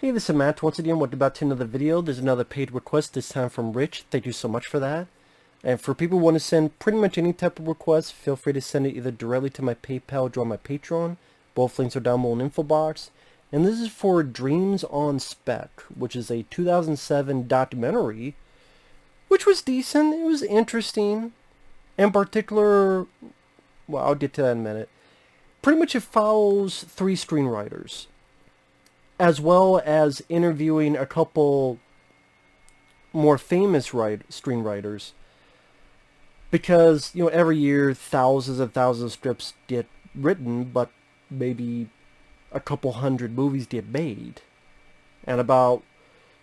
Hey, this is Matt. Once again, welcome back to another video. There's another paid request, this time from Rich. Thank you so much for that. And for people who want to send pretty much any type of request, feel free to send it either directly to my PayPal or my Patreon. Both links are down below in the info box. And this is for Dreams on Spec, which is a 2007 documentary, which was decent. It was interesting. In particular, well, I'll get to that in a minute. Pretty much it follows three screenwriters, as well as interviewing a couple more famous screenwriters. Because, you know, every year thousands and thousands of scripts get written, but maybe a couple hundred movies get made. And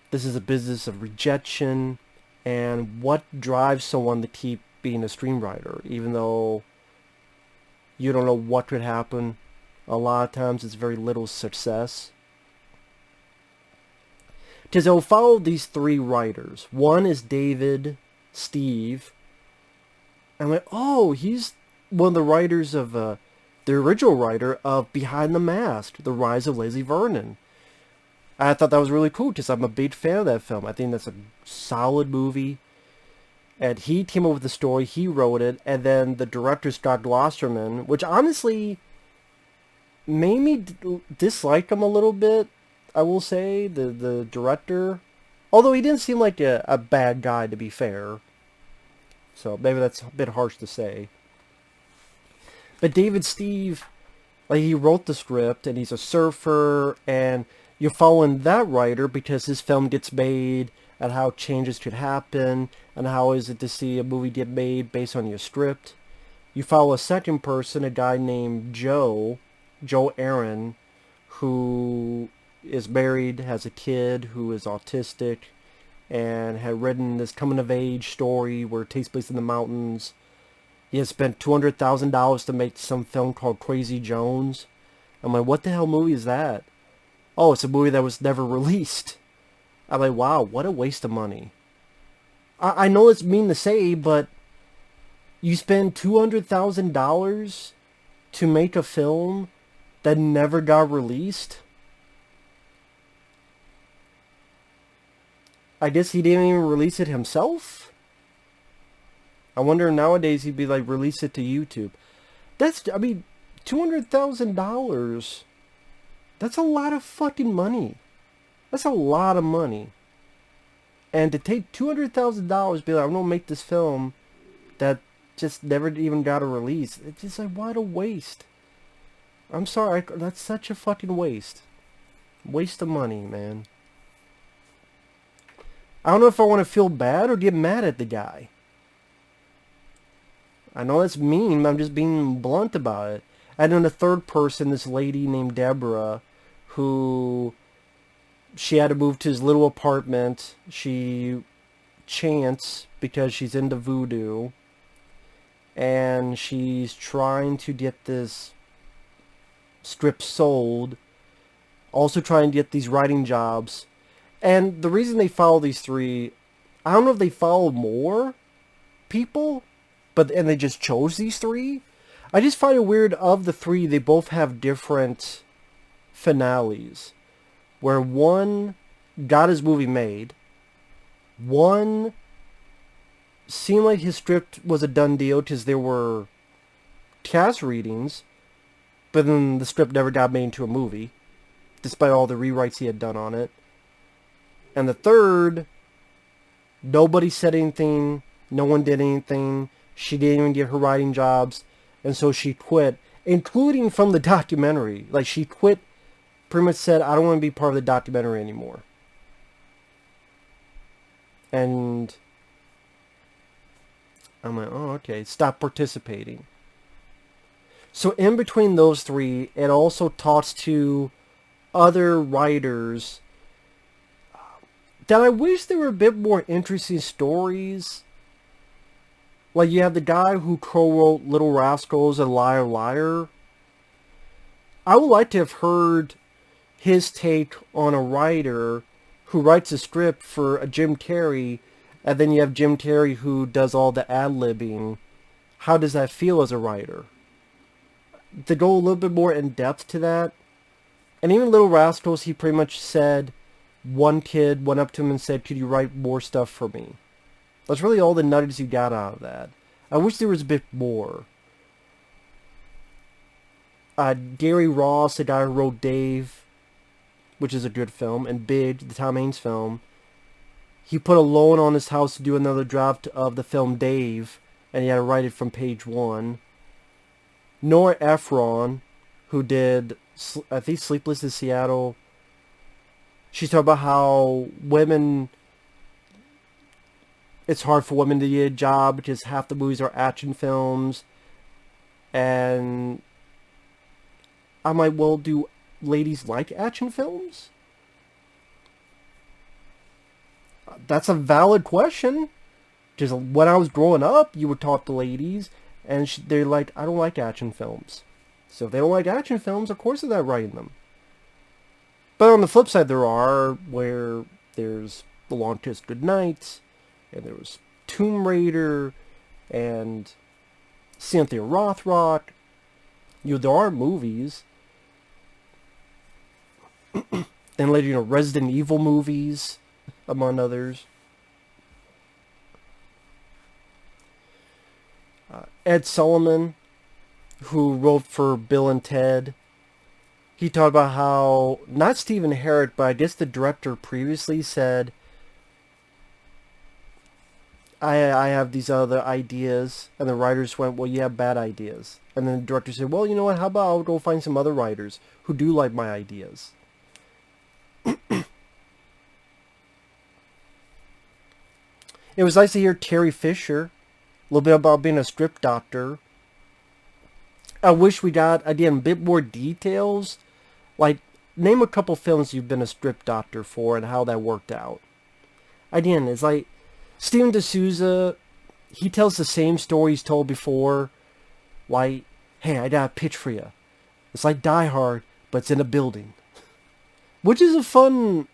this is a business of rejection and what drives someone to keep being a screenwriter, even though you don't know what could happen. A lot of times it's very little success. Because they'll follow these three writers. One is David, Steve. I'm like, oh, he's one of the writers of, the original writer of Behind the Mask, The Rise of Lazy Vernon. I thought that was really cool because I'm a big fan of that film. I think that's a solid movie. And he came up with the story, he wrote it, and then the director, Scott Glosserman, which honestly made me dislike him a little bit. I will say, the director, although he didn't seem like a bad guy, to be fair. So maybe that's a bit harsh to say. But David Steve, like, he wrote the script, and he's a surfer, and you're following that writer because his film gets made, and how changes could happen, and how is it to see a movie get made based on your script. You follow a second person, a guy named Joe Aaron, who is married, has a kid who is autistic, and had written this coming-of-age story where it takes place in the mountains. He has spent $200,000 to make some film called Crazy Jones. I'm like, what the hell movie is that? Oh, it's a movie that was never released. I'm like, wow, what a waste of money. I know it's mean to say, but you spend $200,000 to make a film that never got released? I guess he didn't even release it himself? I wonder nowadays he'd be like, release it to YouTube. I mean, $200,000. That's a lot of fucking money. That's a lot of money. And to take $200,000, be like, I'm gonna make this film that just never even got a release. It's just like, what a waste. I'm sorry, that's such a fucking waste. Waste of money, man. I don't know if I want to feel bad or get mad at the guy. I know that's mean, but I'm just being blunt about it. And then the third person, this lady named Deborah, who she had to move to his little apartment. She chants because she's into voodoo. And she's trying to get this script sold. Also trying to get these writing jobs. And the reason they follow these three, I don't know if they follow more people, and they just chose these three. I just find it weird, of the three, they both have different finales. Where one got his movie made, one seemed like his script was a done deal because there were cast readings, but then the script never got made into a movie, despite all the rewrites he had done on it. And the third, nobody said anything, no one did anything, she didn't even get her writing jobs, and so she quit, including from the documentary. Like, she quit, pretty much said, I don't want to be part of the documentary anymore. And I'm like, oh, okay, stop participating. So in between those three, it also talks to other writers that I wish there were a bit more interesting stories. Like, you have the guy who co-wrote Little Rascals and Liar Liar. I would like to have heard his take on a writer who writes a script for a Jim Carrey, and then you have Jim Carrey who does all the ad-libbing. How does that feel as a writer? To go a little bit more in depth to that, And even Little Rascals, he pretty much said one kid went up to him and said, "Could you write more stuff for me?" That's really all the nuggets you got out of that. I wish there was a bit more. Gary Ross, the guy who wrote Dave, which is a good film, and Big, the Tom Hanks film, he put a loan on his house to do another draft of the film Dave, and he had to write it from page 1. Nora Ephron, who did, I think, Sleepless in Seattle, she's talking about how women, it's hard for women to get a job because half the movies are action films. And I'm like, well, do ladies like action films? That's a valid question. Because when I was growing up, you were taught the ladies, and they're like, I don't like action films. So if they don't like action films, of course they're not writing them. But on the flip side, there are where there's The Long Kiss Goodnight, and there was Tomb Raider, and Cynthia Rothrock. There are movies. Then later, Resident Evil movies, among others. Ed Solomon, who wrote for Bill and Ted, he talked about how, not Stephen Herrick, but I guess the director previously said, I have these other ideas, and the writers went, well, you have bad ideas. And then the director said, well, you know what, how about I'll go find some other writers who do like my ideas. It was nice to hear Terry Fisher, a little bit about being a script doctor. I wish we got, again, a bit more details. Like, name a couple films you've been a script doctor for and how that worked out. Again, it's like, Steven D'Souza, he tells the same story he's told before. Like, hey, I got a pitch for you. It's like Die Hard, but it's in a building. Which is a fun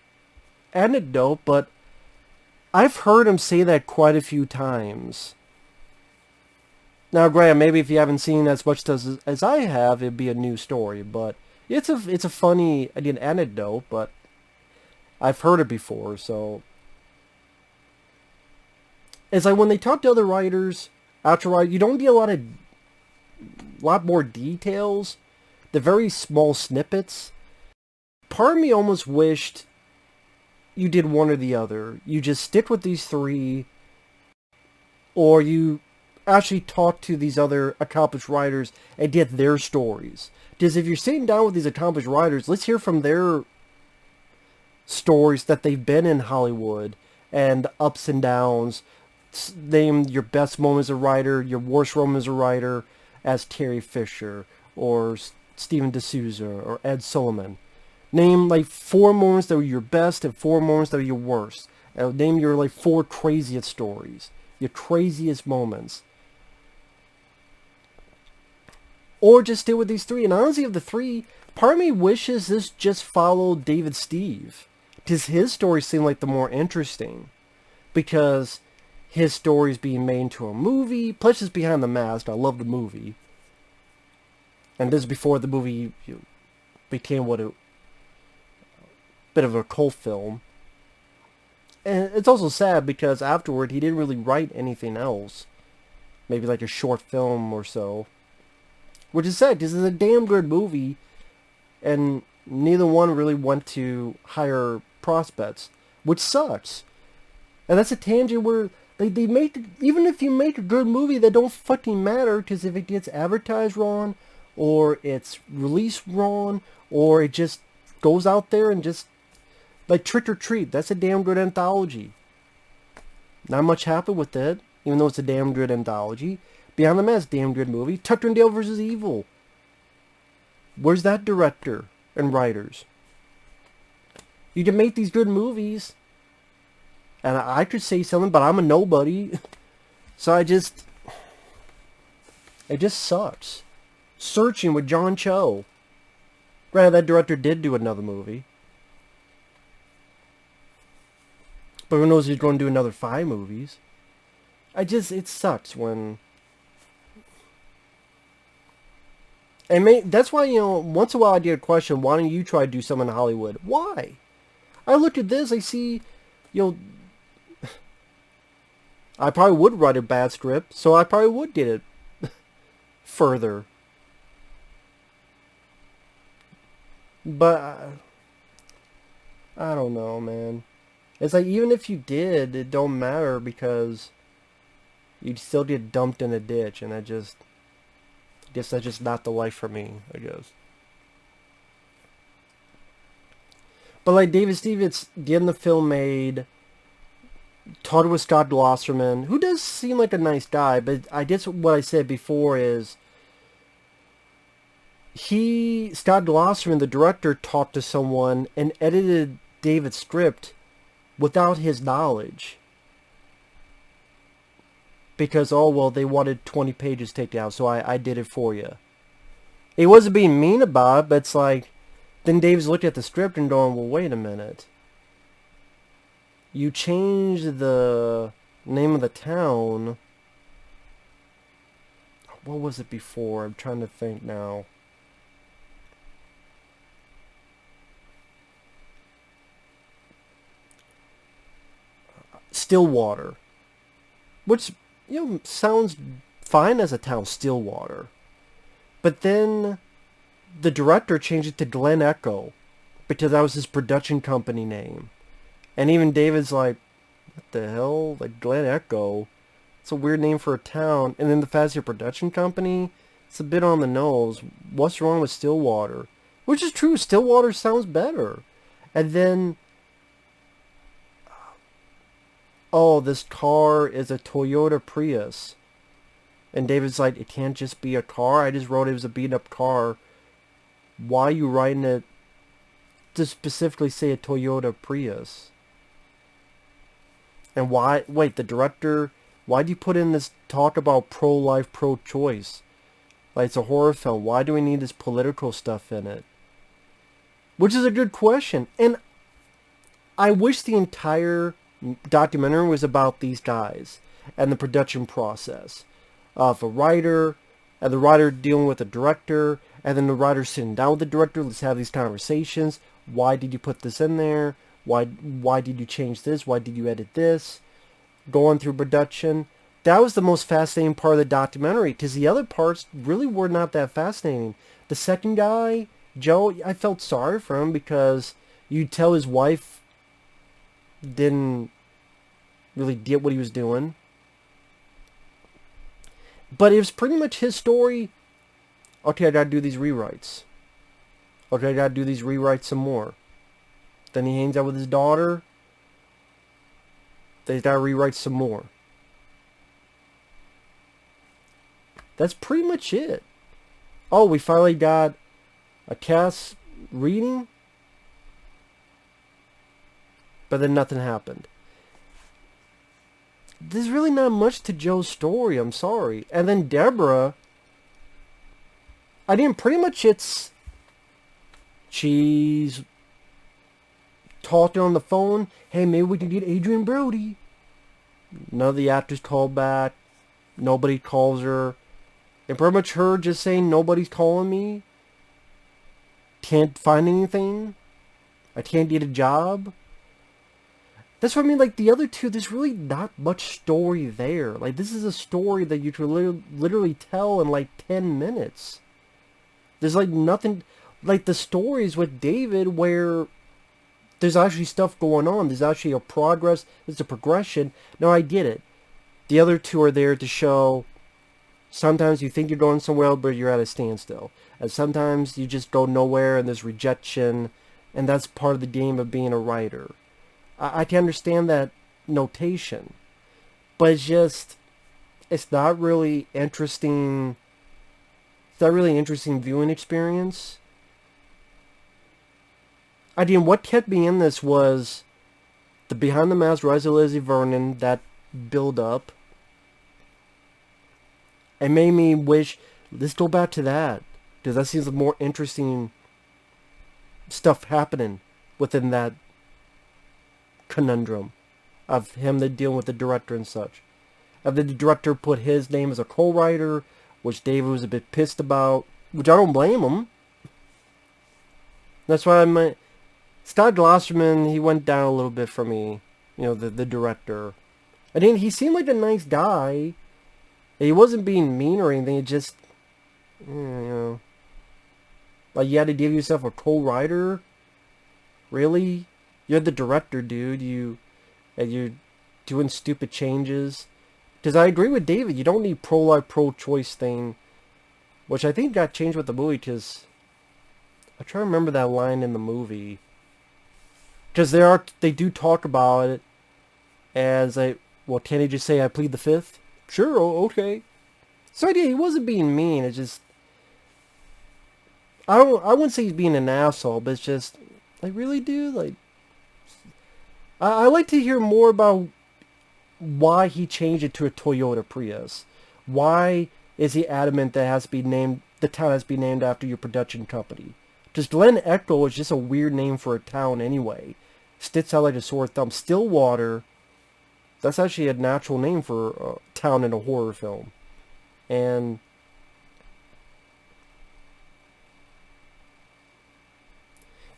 anecdote, but I've heard him say that quite a few times. Now, Graham, maybe if you haven't seen as much as I have, it'd be a new story. But it's a funny, again, anecdote, but I've heard it before, so. It's like when they talk to other writers, actual writers, you don't get a lot more details. The very small snippets. Part of me almost wished you did one or the other. You just stick with these three, or you actually talk to these other accomplished writers and get their stories. Because if you're sitting down with these accomplished writers, let's hear from their stories that they've been in Hollywood and the ups and downs. Name your best moment as a writer, your worst moment as a writer, as Terry Fisher or Steven D'Souza or Ed Solomon. Name like 4 moments that were your best and 4 moments that were your worst. Name your like 4 craziest stories, your craziest moments. Or just stay with these 3. And honestly, of the 3, part of me wishes this just followed David Steve. Because his stories seem like the more interesting. Because his story's being made into a movie. Plus, it's Behind the Mask. I love the movie. And this is before the movie became what it... bit of a cult film. And it's also sad because afterward, he didn't really write anything else. Maybe like a short film or so. Which is sad, because it's a damn good movie, and neither one really went to higher prospects, which sucks. And that's a tangent where they make, even if you make a good movie, that don't fucking matter, because if it gets advertised wrong, or it's released wrong, or it just goes out there and just, like Trick or Treat, that's a damn good anthology. Not much happened with it, even though it's a damn good anthology. Beyond the Mask, damn good movie. Tucker and Dale vs. Evil. Where's that director and writers? You can make these good movies. And I could say something, but I'm a nobody. So it just sucks. Searching with John Cho. Granted, that director did do another movie. But who knows if he's going to do another 5 movies. It sucks when... And that's why, once in a while I get a question, why don't you try to do something in Hollywood? Why? I look at this, I see, you know, I probably would write a bad script, so I probably would get it further. But I don't know, man. It's like, even if you did, it don't matter because you'd still get dumped in a ditch, and I guess that's just not the life for me, I guess. But like David Stevens getting the film made, talked with Scott Glosserman, who does seem like a nice guy, but I guess what I said before is Scott Glosserman, the director, talked to someone and edited David's script without his knowledge. Because, oh, well, they wanted 20 pages taken out, so I did it for you. He wasn't being mean about it, but it's like, then Dave's looked at the script and going, well, wait a minute. You changed the name of the town. What was it before? I'm trying to think now. Stillwater. Which, sounds fine as a town, Stillwater. But then the director changed it to Glen Echo because that was his production company name. And even David's like, what the hell? Like, Glen Echo? It's a weird name for a town. And then the fact it's your production company, it's a bit on the nose. What's wrong with Stillwater? Which is true, Stillwater sounds better. And then, oh, this car is a Toyota Prius. And David's like, it can't just be a car. I just wrote it was a beat-up car. Why are you writing it to specifically say a Toyota Prius? And why, wait, the director, why do you put in this talk about pro-life, pro-choice? Like, it's a horror film. Why do we need this political stuff in it? Which is a good question. And I wish the entire documentary was about these guys and the production process of a writer, and the writer dealing with the director, and then the writer sitting down with the director. Let's have these conversations. Why did you put this in there? Why did you change this? Why did you edit this? Going through production. That was the most fascinating part of the documentary, because the other parts really were not that fascinating. The second guy, Joe, I felt sorry for him because you'd tell his wife didn't really get what he was doing. But it was pretty much his story. Okay, I gotta do these rewrites. Okay, I gotta do these rewrites some more. Then he hangs out with his daughter. They gotta rewrite some more. That's pretty much it. Oh, we finally got a cast reading. But then nothing happened. There's really not much to Joe's story, I'm sorry. And then Deborah, pretty much she's talking on the phone. Hey, maybe we can get Adrian Brody. None of the actors called back. Nobody calls her. And pretty much her just saying, nobody's calling me. Can't find anything. I can't get a job. That's what I mean, like, the other two, there's really not much story there. Like, this is a story that you could literally tell in, like, 10 minutes. There's, like, nothing, like, the stories with David where there's actually stuff going on. There's actually a progress. There's a progression. No, I get it. The other two are there to show sometimes you think you're going somewhere, but you're at a standstill. And sometimes you just go nowhere and there's rejection. And that's part of the game of being a writer. I can understand that notation, but it's not really interesting. It's not really an interesting viewing experience. What kept me in this was the Behind the Mask, Rise of Lizzie Vernon, that build up. It made me wish, let's go back to that, because that seems more interesting stuff happening within that conundrum of him dealing with the director and such. And then the director put his name as a co-writer, which David was a bit pissed about, which I don't blame him. That's why Scott Glosserman, he went down a little bit for me. You know, the director. I mean, he seemed like a nice guy. He wasn't being mean or anything. It just, you know, like you had to give yourself a co-writer. Really? You're the director, dude. And you're doing stupid changes. Because I agree with David. You don't need pro-life, pro-choice thing, which I think got changed with the movie. Because I try to remember that line in the movie. Because they do talk about it as well, can he just say I plead the fifth? Sure, okay. So yeah, he wasn't being mean. It's just I wouldn't say he's being an asshole, but it's just like really, dude. Like I like to hear more about why he changed it to a Toyota Prius. Why is he adamant that it has to be named, the town has to be named after your production company? Because Glen Echo is just a weird name for a town anyway. Sticks out like a sore thumb. Stillwater, that's actually a natural name for a town in a horror film. And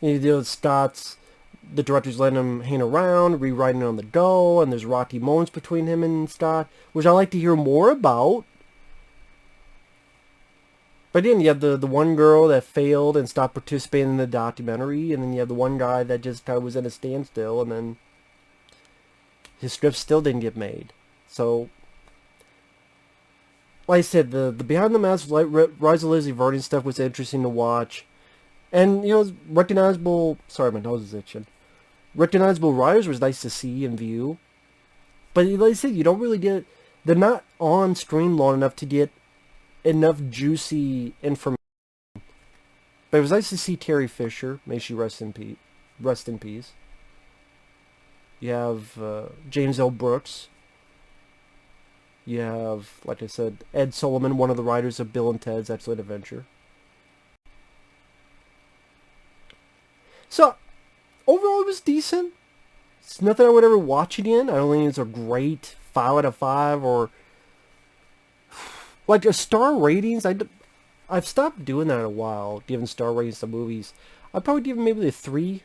you know, Scott's, the director's letting him hang around, rewriting it on the go, and there's rocky moments between him and Scott, which I like to hear more about. But then you have the one girl that failed and stopped participating in the documentary, and then you have the one guy that just kind of was at a standstill, and then his script still didn't get made. So, like I said, the Behind the Mask, Rise of Lizzie Vernon stuff was interesting to watch. And, you know, recognizable... Sorry, my nose is itching. Recognizable writers was nice to see and view. But like I said, you don't really get... They're not on screen long enough to get enough juicy information. But it was nice to see Terry Fisher. May she rest in peace. Rest in peace. You have James L. Brooks. You have, like I said, Ed Solomon, one of the writers of Bill and Ted's Excellent Adventure. So, overall it was decent. It's nothing I would ever watch again. I don't think it's a great 5 out of 5 or... Like, a star ratings, I've stopped doing that in a while, giving star ratings to movies. I'd probably give it maybe a 3.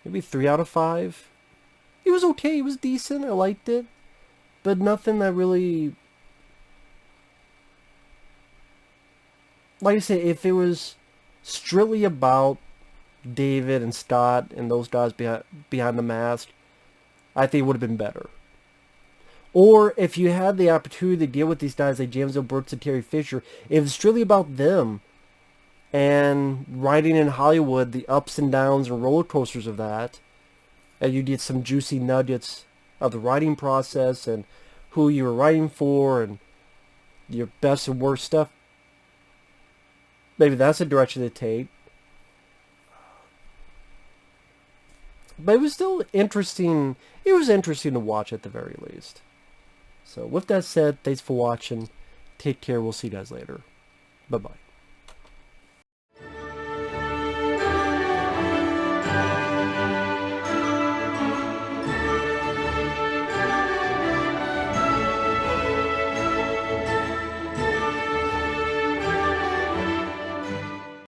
Maybe 3 out of 5. It was okay. It was decent. I liked it. But nothing that really... Like I said, if it was strictly about David and Scott and those guys behind the mask, I think it would have been better. Or if you had the opportunity to deal with these guys like James L. Brooks and Terry Fisher, if it's strictly about them and writing in Hollywood, the ups and downs and roller coasters of that, and you get some juicy nuggets of the writing process and who you were writing for and your best and worst stuff, maybe that's a direction to take. But it was still interesting. It was interesting to watch at the very least. So with that said, thanks for watching. Take care. We'll see you guys later. Bye-bye.